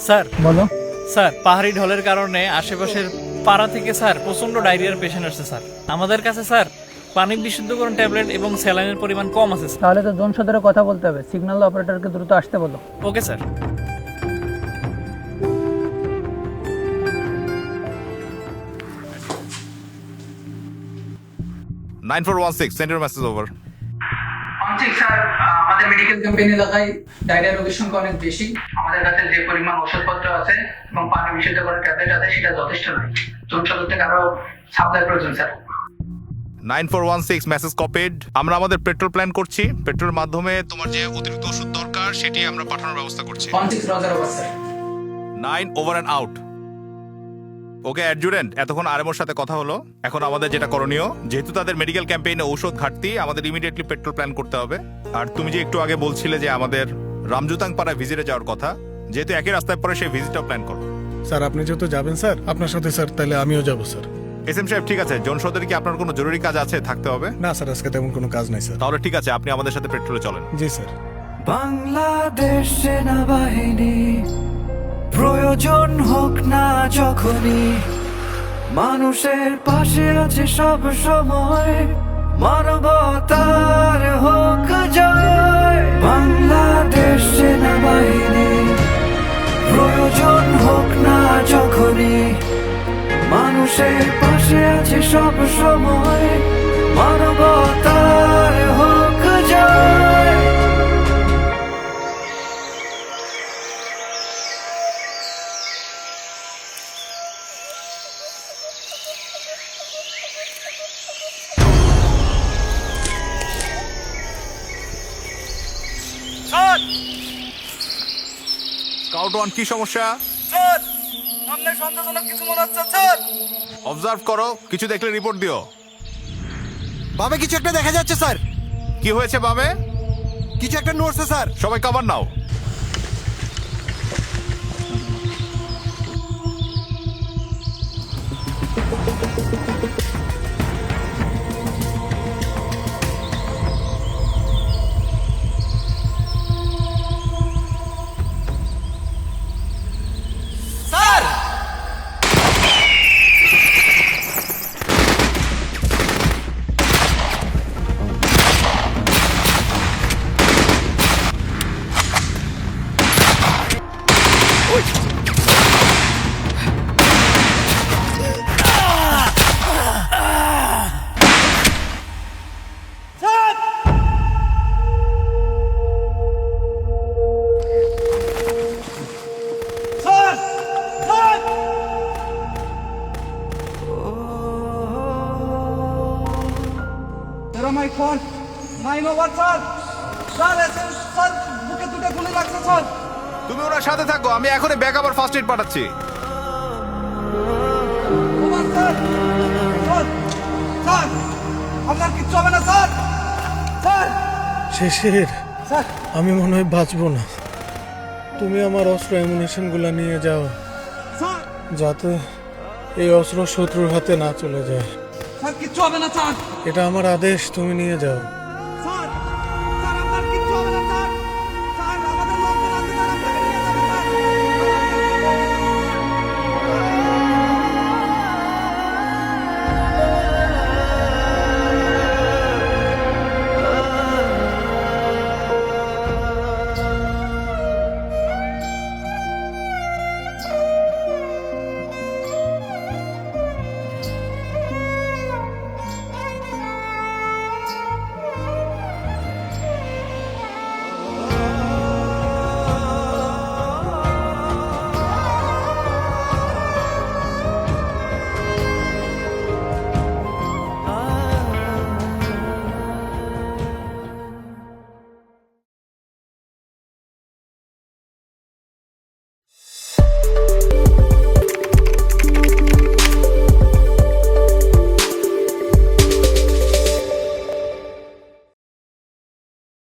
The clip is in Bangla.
স্যার বলো। স্যার পাহাড়ি ঢলের কারণে আশেপাশের পাড়া থেকে স্যার প্রচন্ড ডায়রিয়ার পেশেন্ট আসছে স্যার। আমাদের কাছে স্যার পানি বিশুদ্ধকরণ ট্যাবলেট এবং স্যালাইনের পরিমাণ কম আছে স্যার। তাহলে তো জন সদরে কথা বলতে হবে, সিগন্যাল অপারেটরকে দ্রুত আসতে বলো। Okay sir. Send message over. Sir, আমাদের মেডিকেল ক্যাম্পেইন এলাকায় ডায়রিয়া রোগীর সংখ্যা অনেক বেশি। আমাদের কাছে যে পরিমাণ ওষুধপত্র আছে এবং পানি বিশুদ্ধ করার ট্যাবলেট আছে সেটা যথেষ্ট নয়। জন সদর থেকে আরো সাপ্লাই প্রয়োজন স্যার। 9416 message copied. আমরা আমাদের পেট্রোল প্ল্যান করছি। পেট্রোলের মাধ্যমে তোমার যে অতিরিক্ত ওষুধ দরকার সেটি আমরা পাঠানোর ব্যবস্থা করছি। 16 Roger over sir. 9 over and out. Okay adjutant, এতক্ষণ আরএমওর সাথে কথা হলো। এখন আমাদের যেটা করণীয়, যেহেতু তাদের মেডিকেল ক্যাম্পেইনে ঔষধ ঘাটতি, আমাদের ইমিডিয়েটলি পেট্রোল প্ল্যান করতে হবে। আর তুমি যে একটু আগে বলছিলে যে আমাদের রামজুতাং পাড়া ভিজিটে যাওয়ার কথা, যেহেতু একই রাস্তায় পরে সেই ভিজিটটাও প্ল্যান করো। স্যার আপনি যেহেতু যাবেন স্যার, আপনার সাথে স্যার তাহলে আমিও যাব স্যার। এসএম সাহেব ঠিক আছে, জন সদরে কি আপনার কোনো জরুরি কাজ আছে, থাকতে হবে? না স্যার, আজকে তেমন কোনো কাজ নাই স্যার। তাহলে ঠিক আছে, আপনি আমাদের সাথে পেট্রোলে চলেন। জি স্যার। বাংলাদেশ সেনাবাহিনী প্রয়োজন হোক না যখনই, মানুষের পাশে আছে সব সময়, মানবতার হোক জয়। বাংলাদেশ সেনাবাহিনী প্রয়োজন হোক না যখনই, মানুষের পাশে আছে সব সময়, মানবতার হোক জয়। স্কাউট ওয়ান, কি সমস্যা? স্যার, সামনে সন্দেহজনক কিছু মনে হচ্ছে স্যার। অবজার্ভ করো, কিছু দেখলে রিপোর্ট দিও। বামে কিছু একটা দেখা যাচ্ছে স্যার। কি হয়েছে বামে? কিছু একটা নড়ছে স্যার। সবাই cover now. My phone 9 over sir. Sir এসে স্যার বুকে দুটো গুলি লাগছে স্যার। তুমি ওনার সাথে থাকো, আমি এখনই ব্যাকআপ আর ফার্স্ট এড পাঠাচ্ছি। Over sir. স্যার স্যার আপনার কিচ্ছু হবে না স্যার। স্যার শেষের স্যার আমি মনে হয় বাঁচবো না। তুমি আমার অস্ত্র অ্যামুনিশন গুলা নিয়ে যাও, স্যার যাতে এই অস্ত্র শত্রুর হাতে না চলে যায়। স্যার কিচ্ছু হবে না স্যার। এটা আমার আদেশ, তুমি নিয়ে যাও।